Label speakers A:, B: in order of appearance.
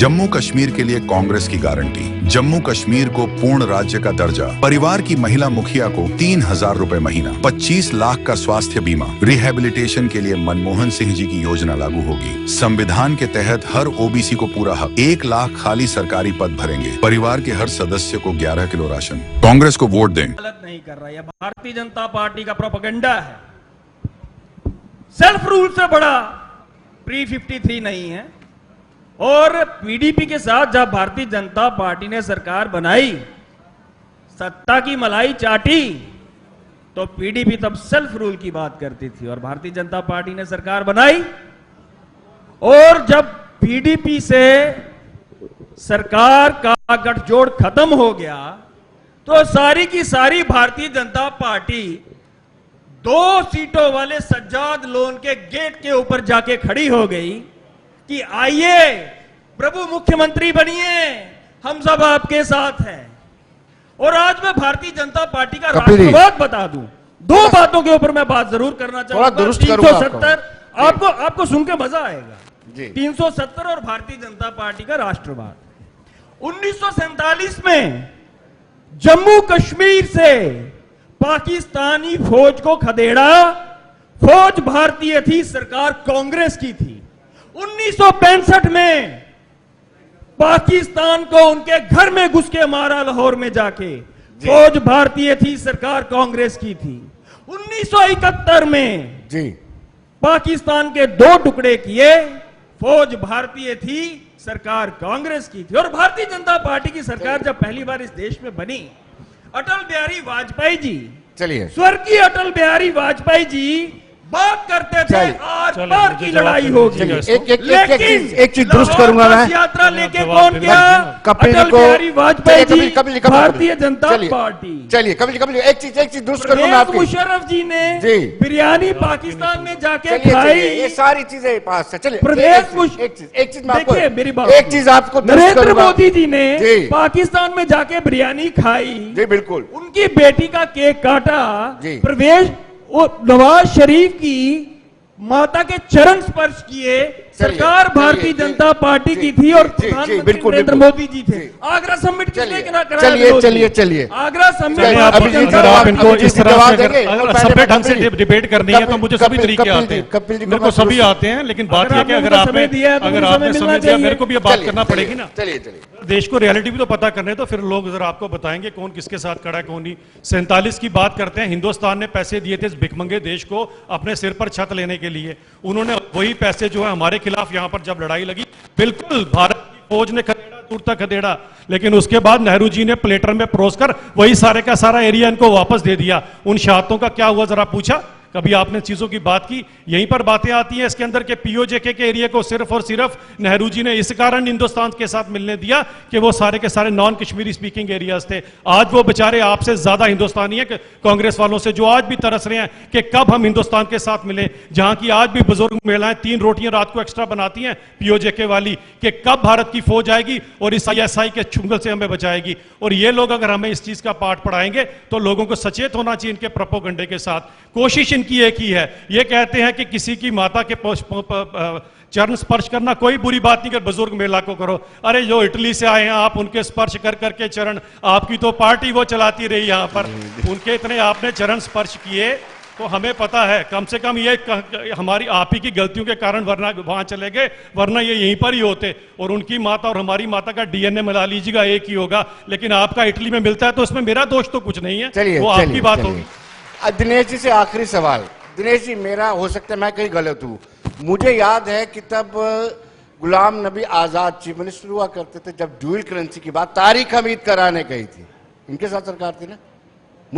A: जम्मू कश्मीर के लिए कांग्रेस की गारंटी, जम्मू कश्मीर को पूर्ण राज्य का दर्जा, परिवार की महिला मुखिया को 3,000 रुपए महीना, 25 लाख का स्वास्थ्य बीमा, रिहेबिलिटेशन के लिए मनमोहन सिंह जी की योजना लागू होगी। संविधान के तहत हर ओबीसी को पूरा हक, 1 लाख खाली सरकारी पद भरेंगे, परिवार के हर सदस्य को 11 किलो राशन। कांग्रेस को वोट दें।
B: गलत नहीं कर रहा है, भारतीय जनता पार्टी का प्रोपेगेंडा है। सेल्फ रूल से बड़ा प्री 53 नहीं है। और पीडीपी के साथ जब भारतीय जनता पार्टी ने सरकार बनाई, सत्ता की मलाई चाटी, तो पीडीपी तब सेल्फ रूल की बात करती थी और भारतीय जनता पार्टी ने सरकार बनाई। और जब पीडीपी से सरकार का गठजोड़ खत्म हो गया तो सारी की सारी भारतीय जनता पार्टी 2 सीटों वाले सज्जाद लोन के गेट के ऊपर जाके खड़ी हो गई कि आइए प्रभु मुख्यमंत्री बनिए, हम सब आपके साथ हैं। और आज मैं भारतीय जनता पार्टी का राष्ट्रवाद बता दूं। 2 बातों के ऊपर मैं बात जरूर करना चाहूंगा। 370 आपको सुन के मजा आएगा जी। 370 और भारतीय जनता पार्टी का राष्ट्रवाद। 1947 में जम्मू कश्मीर से पाकिस्तानी फौज को खदेड़ा, फौज भारतीय थी, सरकार कांग्रेस की थी। 1965 में पाकिस्तान को उनके घर में घुस के मारा, लाहौर में जाके, फौज भारतीय थी, सरकार कांग्रेस की थी। 1971 में जी पाकिस्तान के 2 टुकड़े किए, फौज भारतीय थी, सरकार कांग्रेस की थी। और भारतीय जनता पार्टी की सरकार जब पहली बार इस देश में बनी, अटल बिहारी वाजपेयी जी, चलिए स्वर्गीय अटल बिहारी वाजपेयी जी बात करते थे आज पार की लड़ाई होगी।
C: एक चीज दुरुस्त करूंगा मैं।
B: यात्रा लेके कौन गया?
C: अटल
B: बिहारी वाजपेयी जी, भारतीय जनता पार्टी।
C: चलिए कपिल एक चीज दुरुस्त करूंगा मैं आपकी।
B: मुशर्रफ जी ने बिरयानी पाकिस्तान में जाके खाई,
C: ये सारी चीजें पास है। चलिए
B: प्रदेश
C: एक चीज आपको,
B: मेरी बात,
C: एक चीज आपको
B: नरेंद्र मोदी जी ने पाकिस्तान में जाके बिरयानी खाई
C: जी, बिल्कुल।
B: उनकी बेटी का केक काटा, प्रवेश नवाज शरीफ की माता के चरण स्पर्श किए, सरकार भारतीय जनता पार्टी की थी और प्रधानमंत्री नरेंद्र मोदी जी थे। आगरा समिट किसने कराया?
C: चलिए
B: आगरा समिट।
D: अगर आप इनको इस तरह से अगर सभ्य ढंग से डिबेट करनी है तो मुझे सभी तरीके आते हैं, मेरे को सभी आते हैं। लेकिन बात यह कि अगर आपने समय दिया, मेरे को भी बात करना पड़ेगी ना।
C: चलिए
D: देश को रियलिटी भी तो पता करने, तो फिर लोग जरा आपको बताएंगे कौन किसके साथ खड़ा है कौन नहीं। 47 की बात करते हैं, हिंदुस्तान ने पैसे दिए थे इस भिखमंगे देश को अपने सिर पर छत लेने के लिए। उन्होंने वही पैसे जो है हमारे खिलाफ यहां पर जब लड़ाई लगी, बिल्कुल भारत की फौज ने खदेड़ा, दूर तक खदेड़ा। लेकिन उसके बाद नेहरू जी ने प्लेटर में परोसकर वही सारे का सारा एरिया इनको वापस दे दिया। उन शहादतों का क्या हुआ जरा पूछा? कभी आपने चीजों की बात की? यहीं पर बातें आती हैं इसके अंदर के पीओजेके के एरिया को सिर्फ और सिर्फ नेहरू जी ने इस कारण हिंदुस्तान के साथ मिलने दिया कि वो सारे के सारे नॉन कश्मीरी स्पीकिंग एरियाज थे। आज वो बेचारे आपसे ज्यादा हिंदुस्तानी है कांग्रेस वालों से, जो आज भी तरस रहे हैं कि कब हम हिंदुस्तान के साथ मिले। जहां की आज भी बुजुर्ग महिलाएं 3 रोटियां रात को एक्स्ट्रा बनाती हैं पीओजेके वाली, कि कब भारत की फौज आएगी और इस आईएसआई के चुंगल से हमें बचाएगी। और ये लोग अगर हमें इस चीज का पाठ पढ़ाएंगे तो लोगों को सचेत होना चाहिए इनके प्रोपेगेंडे के साथ। कोशिश इनकी एक ही है, ये कहते हैं कि किसी की माता के चरण स्पर्श करना कोई बुरी बात नहीं, कर बुजुर्ग महिला को करो। अरे जो इटली से आए हैं आप, उनके स्पर्श कर करके चरण, आपकी तो पार्टी वो चलाती रही यहां पर, उनके इतने आपने चरण स्पर्श किए तो हमें पता है। कम से कम ये हमारी आप ही की गलतियों के कारण, वरना वहां चले गए, वरना ये यहीं पर ही होते। और उनकी माता और हमारी माता का डीएनए मिला लीजिएगा, एक ही होगा। लेकिन आपका इटली में मिलता है तो उसमें मेरा दोष तो कुछ नहीं है, वो आपकी बात होगी।
C: दिनेश जी से आखिरी सवाल। दिनेश जी, मेरा हो सकता है मैं कहीं गलत हूं, मुझे याद है कि तब गुलाम नबी आजाद चीफ मिनिस्टर हुआ करते थे, जब ड्यूल करेंसी की बात तारिक हमीद कराने गई थी, इनके साथ सरकार थी ना?